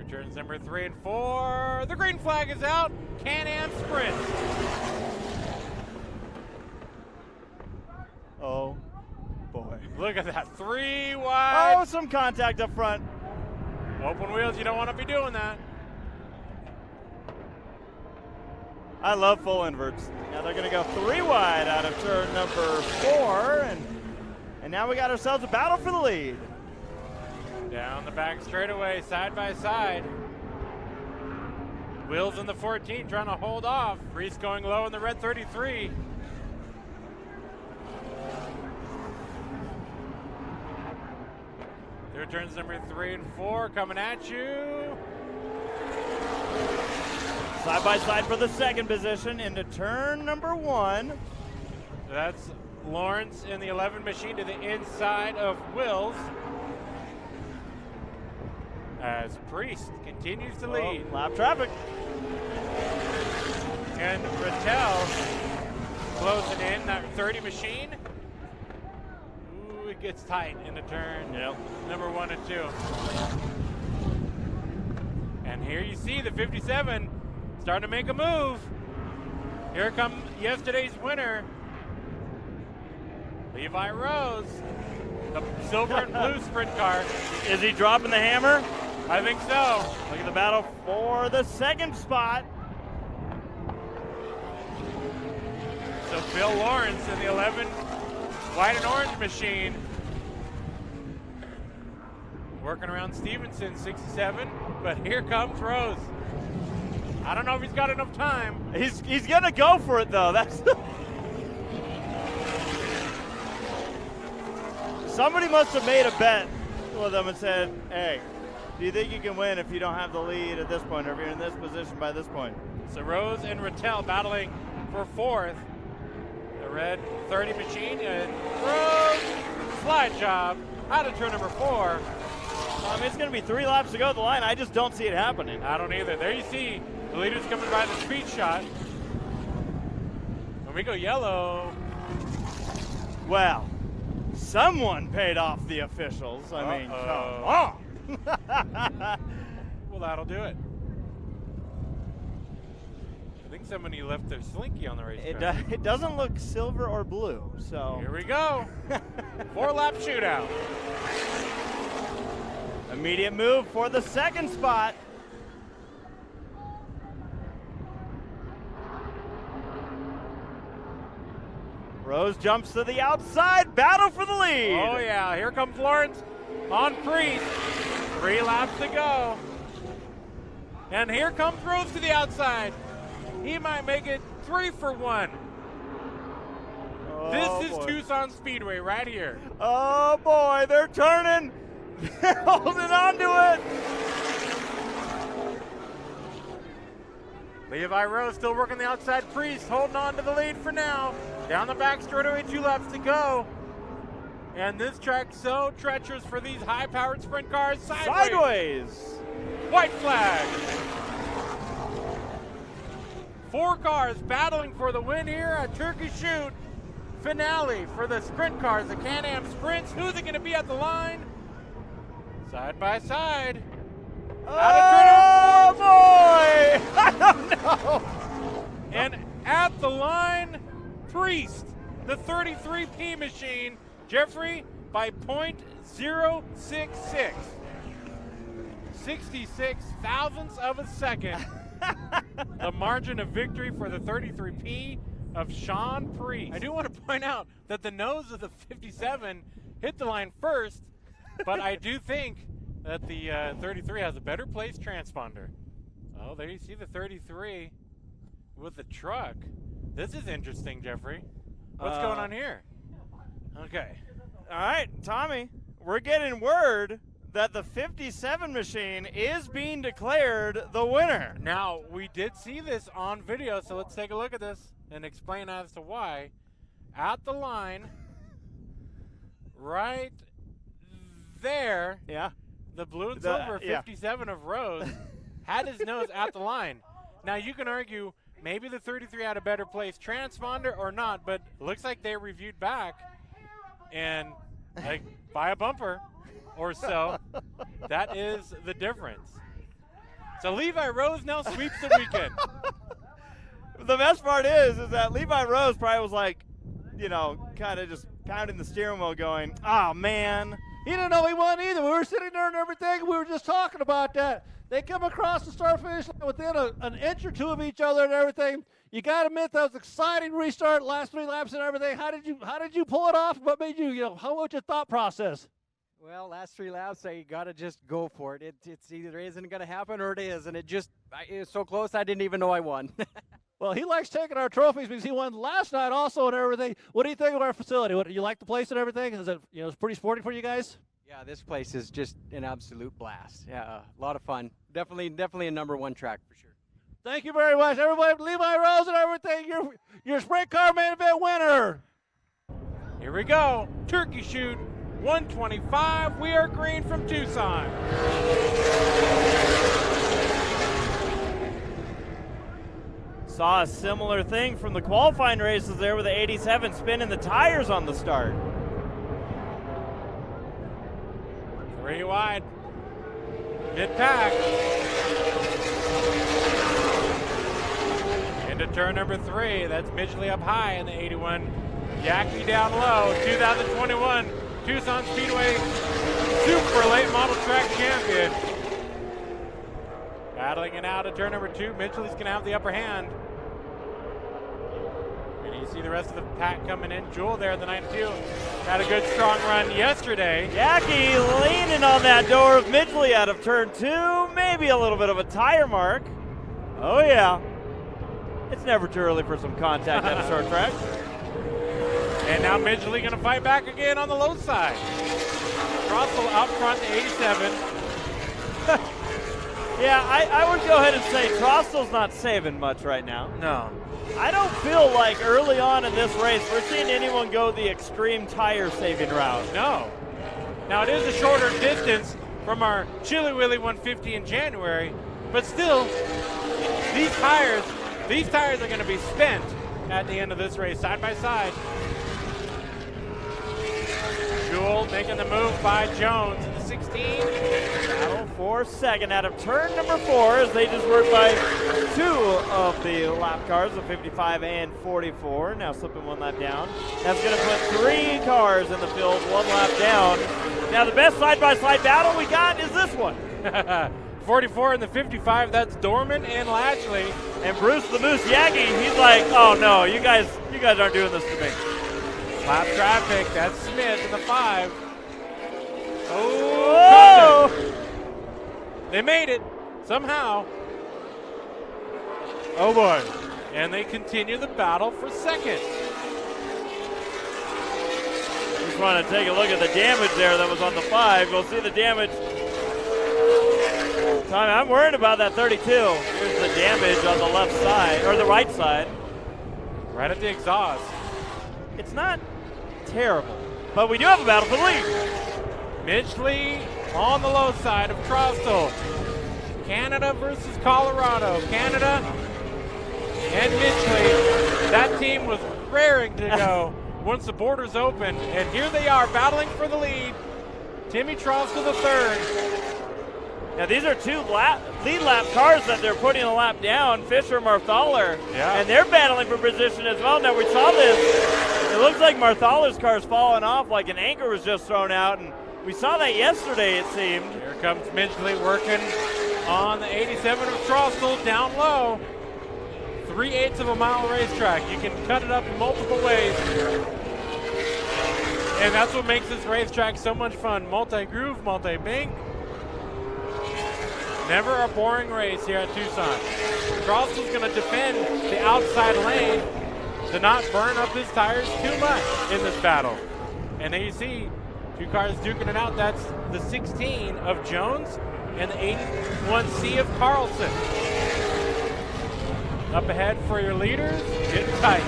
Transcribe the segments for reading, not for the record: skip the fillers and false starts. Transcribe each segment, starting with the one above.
turns number 3 and 4. The green flag is out. Can-Am sprint. Oh, boy. Look at that. 3 wide. Oh, some contact up front. Open wheels, you don't want to be doing that. I love full inverts. Now they're going to go 3 wide out of turn number 4, and now we got ourselves a battle for the lead. Down the back straightaway, side by side. Wills in the 14 trying to hold off. Reese going low in the red 33. Through turns number 3 and 4 coming at you. Side by side for the second position into turn number 1. That's Lawrence in the 11 machine to the inside of Wills. As Priest continues to lead. Lap traffic. And Rattel closing in that 30 machine. Ooh, it gets tight in the turn. Yep. Number 1 and 2. And here you see the 57 starting to make a move. Here comes yesterday's winner, Levi Rose, the silver and blue sprint car. Is he dropping the hammer? I think so. Look at the battle for the second spot. So Bill Lawrence in the 11 white and orange machine. Working around Stevenson, 67, but here comes Rose. I don't know if he's got enough time. He's gonna go for it though. That's somebody must have made a bet with him and said, "Hey, do you think you can win if you don't have the lead at this point, or if you're in this position by this point?" So Rose and Rattel battling for 4th. The red 30 machine and Rose slide job out of turn number 4. It's going to be 3 laps to go at the line. I just don't see it happening. I don't either. There you see the leaders coming by the speed shot. When we go yellow. Well, someone paid off the officials. I mean, come on. Well, that'll do it. I think somebody left their slinky on the racetrack. It doesn't look silver or blue, so. Here we go. 4-lap shootout. Immediate move for the second spot. Rose jumps to the outside, battle for the lead. Oh yeah, here comes Lawrence on Priest. 3 laps to go. And here comes Rose to the outside. He might make it 3 for 1. Oh, this is boy. Tucson Speedway right here. Oh boy, they're turning. They're holding on to it. Levi Rose still working the outside. Priest holding on to the lead for now. Down the back straightaway, 2 laps to go. And this track's so treacherous for these high-powered sprint cars. Sideways. White flag. 4 cars battling for the win here at Turkey Shoot. Finale for the sprint cars, the Can-Am Sprints. Who's it going to be at the line? Side by side. Oh boy! I don't know. And at the line, Priest, the 33P machine. Jeffrey by .066. 66 thousandths of a second. The margin of victory for the 33P of Sean Priest. I do want to point out that the nose of the 57 hit the line first, but I do think that the 33 has a better placed transponder. Oh, there you see the 33 with the truck. This is interesting, Jeffrey. What's going on here? Okay. All right, Tommy, we're getting word that the 57 machine is being declared the winner. Now, we did see this on video, so let's take a look at this and explain as to why. At the line, right there, Yeah. the blue and silver 57 of Rose had his nose at the line. Now, you can argue maybe the 33 had a better placed transponder or not, but it looks like they reviewed back and like by a bumper or so. That is the difference. So Levi Rose now sweeps the weekend. The best part is that Levi Rose probably was like, you know, kind of just pounding the steering wheel going, oh, man. He didn't know he won either. We were sitting there and everything. We were just talking about that. They come across the start-finish line within an inch or two of each other and everything. You got to admit that was exciting restart, last 3 laps and everything. How did you pull it off? What made you, how was your thought process? Well, last 3 laps, I got to just go for it. It's either isn't going to happen or it is, and it was so close I didn't even know I won. Well, he likes taking our trophies because he won last night also and everything. What do you think of our facility? What, you like the place and everything? Is it, it's pretty sporty for you guys? Yeah, this place is just an absolute blast. Yeah, a lot of fun. Definitely a #1 track for sure. Thank you very much, everybody. Levi Rose and everything, your sprint car main event winner. Here we go. Turkey shoot 125. We are green from Tucson. Saw a similar thing from the qualifying races there with the 87 spinning the tires on the start. 3 wide. Mid-pack. Into turn number 3. That's Midgley up high in the 81. Yackee down low. 2021 Tucson Speedway Super Late Model Track Champion. Battling it out at turn number 2. Midgley's going to have the upper hand. And you see the rest of the pack coming in. Jewel there in the 92. Had a good strong run yesterday. Yackee leaning on that door of Midgley out of turn 2. Maybe a little bit of a tire mark. Oh, yeah. It's never too early for some contact at a short track. And now Midgley going to fight back again on the low side. Russell out front to 87. Yeah, I would go ahead and say Trostel's not saving much right now. No. I don't feel like early on in this race we're seeing anyone go the extreme tire saving route. No. Now it is a shorter distance from our Chili Willy 150 in January, but still, these tires are going to be spent at the end of this race, side by side. Jewel making the move by Jones in the 16. Battle for second out of turn number 4 as they just work by 2 of the lap cars, the 55 and 44. Now slipping 1 lap down. That's going to put 3 cars in the field, 1 lap down. Now the best side-by-side battle we got is this one. 44 and the 55, that's Dorman and Latchley. And Bruce the Moose Yackee, he's like, oh no, you guys aren't doing this to me. Lap traffic, that's Smith in the 5. Oh! They made it, somehow. Oh boy. And they continue the battle for second. Just want to take a look at the damage there that was on the 5. We'll see the damage. Tommy, I'm worried about that 32. Here's the damage on the left side, or the right side. Right at the exhaust. It's not terrible, but we do have a battle for the lead. Midgley on the low side of Trostel. Canada versus Colorado. Canada and Midgley. That team was raring to go once the borders opened, and here they are battling for the lead. Timmy Trostel the 3rd. Now these are 2 lead lap cars that they're putting a lap down, Fisher and Marthaler, and they're battling for position as well. Now we saw this, it looks like Marthaler's car's falling off like an anchor was just thrown out, and we saw that yesterday it seemed. Here comes Midgley working on the 87 of Trostel down low. 3/8 of a mile racetrack. You can cut it up in multiple ways. And that's what makes this racetrack so much fun. Multi-groove, multi-bank. Never a boring race here at Tucson. Trostel's going to defend the outside lane to not burn up his tires too much in this battle. And there you see 2 cars duking it out. That's the 16 of Jones and the 81C of Carlson. Up ahead for your leaders, getting tight.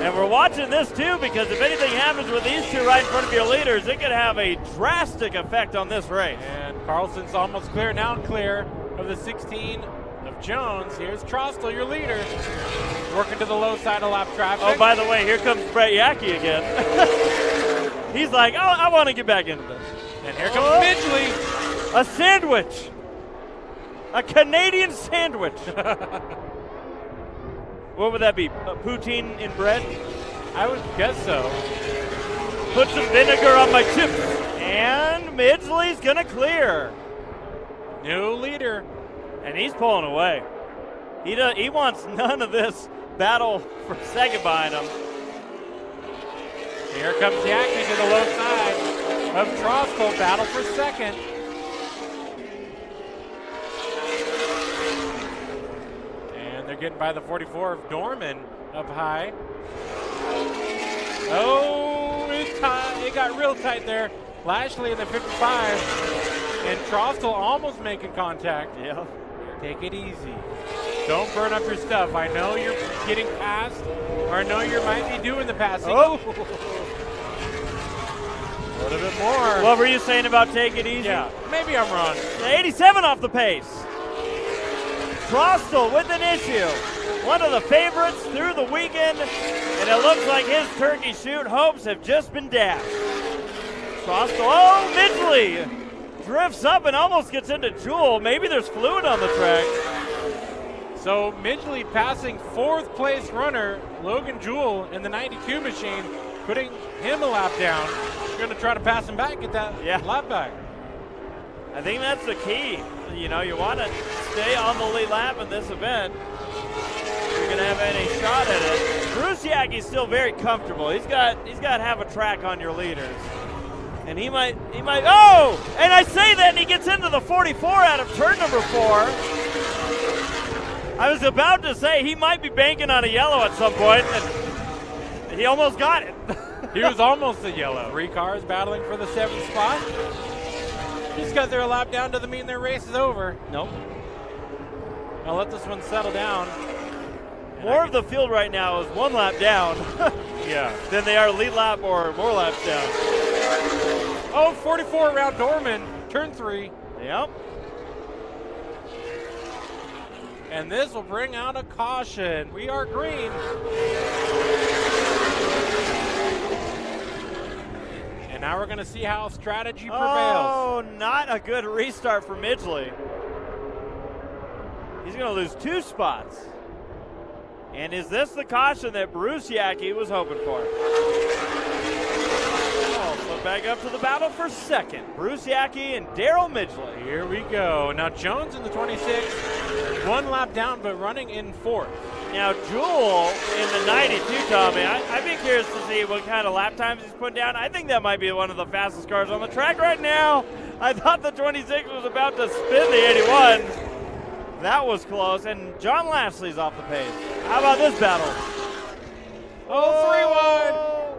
And we're watching this too because if anything happens with these 2 right in front of your leaders, it could have a drastic effect on this race. And Carlson's almost clear, now clear of the 16 of Jones. Here's Trostel, your leader, working to the low side of lap traffic. Oh, by the way, here comes Brett Yackee again. He's like, oh, I want to get back into this. And here comes Midgley. A sandwich. A Canadian sandwich. What would that be? Poutine in bread? I would guess so. Put some vinegar on my chips. And Midgley's going to clear. New leader. And he's pulling away. He wants none of this battle for second behind him. Here comes Yackey to the low side of Trostel. Battle for second. And they're getting by the 44 of Dorman up high. Oh, it got real tight there. Lashley in the 55. And Trostel almost making contact. Yeah. Take it easy. Don't burn up your stuff. I know you're getting passed, or I know you might be doing the passing. Oh. A little bit more. What were you saying about take it easy? Yeah, maybe I'm wrong. 87 off the pace. Trostel with an issue. One of the favorites through the weekend, and it looks like his turkey shoot hopes have just been dashed. Trostel, oh, Midgley drifts up and almost gets into Jewel. Maybe there's fluid on the track. So Midgley passing fourth place runner Logan Jewell in the 92 machine, putting him a lap down. Going to try to pass him back, get that lap back. I think that's the key. You know, you want to stay on the lead lap in this event. If you're going to have any shot at it. Bruce Yackey's still very comfortable. He's got half a track on your leaders. And he might, oh! And I say that and he gets into the 44 out of turn number 4. I was about to say he might be banking on a yellow at some point, and he almost got it. He was almost a yellow. 3 cars battling for the 7th spot. Just got their lap down doesn't mean their race is over. Nope. I'll let this one settle down. More of the field right now is 1 lap down than they are lead lap or more laps down. Oh, 44 around Dorman, turn 3. Yep. And this will bring out a caution. We are green. And now we're going to see how strategy prevails. Oh, not a good restart for Midgley. He's going to lose 2 spots. And is this the caution that Bruce Yackey was hoping for? Oh, so back up to the battle for second. Bruce Yackey and Daryl Midgley. Here we go. Now Jones in the 26, 1 lap down, but running in 4th. Now Jewel in the 92, Tommy. I'd be curious to see what kind of lap times he's putting down. I think that might be one of the fastest cars on the track right now. I thought the 26 was about to spin the 81. That was close, and John Lashley's off the pace. How about this battle? Oh,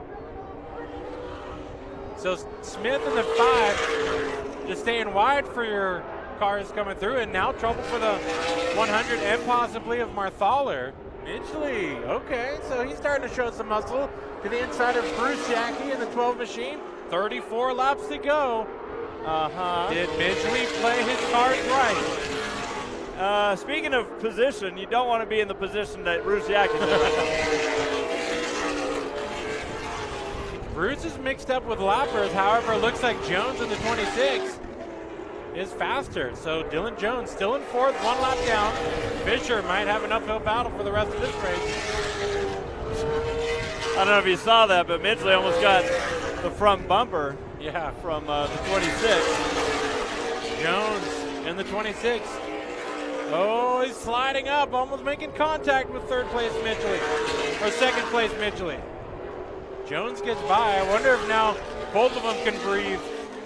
3-1. So Smith in the 5, just staying wide for your cars coming through, and now trouble for the 100 and possibly of Marthaler. Midgley, okay, so he's starting to show some muscle to the inside of Bruce Yackey in the 12 machine. 34 laps to go. Did Midgley play his cards right? Speaking of position, you don't want to be in the position that Bruce Yackey's in. Bruce is mixed up with lappers. However, it looks like Jones in the 26 is faster. So Dylan Jones still in 4th, 1 lap down. Fisher might have an uphill battle for the rest of this race. I don't know if you saw that, but Midgley almost got the front bumper from the 26. Jones in the 26. Oh, he's sliding up, almost making contact with 3rd place Midgley, or 2nd place Midgley. Jones gets by. I wonder if now both of them can breathe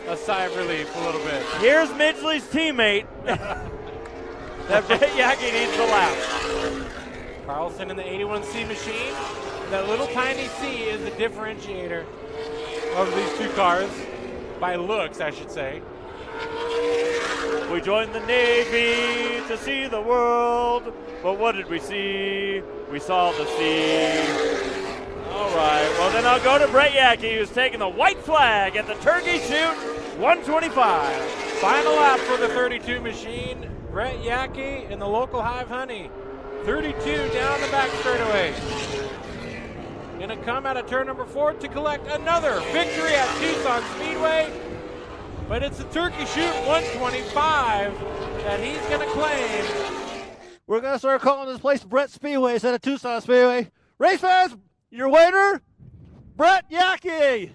a sigh of relief a little bit. Here's Midgley's teammate. That Brett Yackey needs the lap. Carlson in the 81C machine. That little tiny C is the differentiator of these 2 cars, by looks, I should say. We joined the Navy to see the world, but what did we see? We saw the sea. All right, well then I'll go to Brett Yackey, who's taking the white flag at the turkey shoot, 125. Final lap for the 32 machine. Brett Yackey in the local Hive Honey. 32 down the back straightaway. Gonna come out of turn number 4 to collect another victory at Tucson Speedway. But it's the turkey shoot 125 that he's going to claim. We're going to start calling this place Brett Speedway instead of Tucson Speedway. Race fans, your winner, Brett Yackey.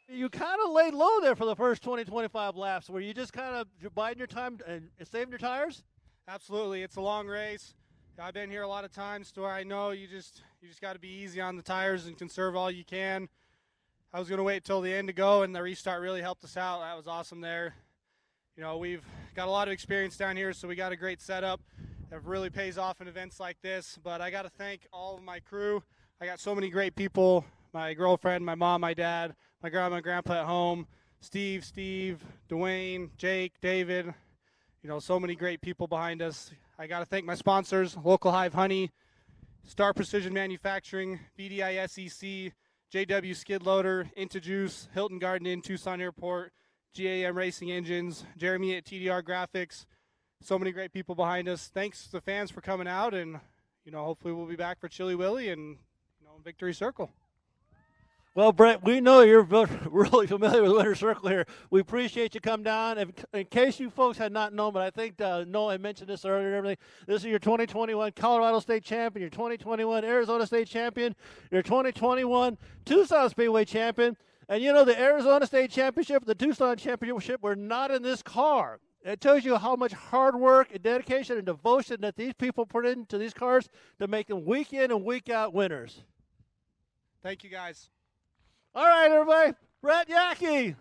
You kind of laid low there for the first 20-25 laps. Were you just kind of biding your time and saving your tires? Absolutely. It's a long race. I've been here a lot of times to where I know you just got to be easy on the tires and conserve all you can. I was going to wait till the end to go, and the restart really helped us out. That was awesome there. You know, we've got a lot of experience down here, so we got a great setup. It really pays off in events like this. But I got to thank all of my crew. I got so many great people, my girlfriend, my mom, my dad, my grandma and grandpa at home, Steve, Dwayne, Jake, David, you know, so many great people behind us. I got to thank my sponsors, Local Hive Honey, Star Precision Manufacturing, VDI SEC, JW Skid Loader, Juice, Hilton Garden Inn, Tucson Airport, GAM Racing Engines, Jeremy at TDR Graphics. So many great people behind us. Thanks to the fans for coming out, and, you know, hopefully we'll be back for Chili Willy and, you know, Victory Circle. Well, Brett, we know you're really familiar with Winter Circle here. We appreciate you come down. In case you folks had not known, but I think Noah mentioned this earlier and everything, this is your 2021 Colorado State Champion, your 2021 Arizona State Champion, your 2021 Tucson Speedway Champion. And, you know, the Arizona State Championship, the Tucson Championship were not in this car. It tells you how much hard work and dedication and devotion that these people put into these cars to make them week in and week out winners. Thank you, guys. All right, everybody. Brett Yackey.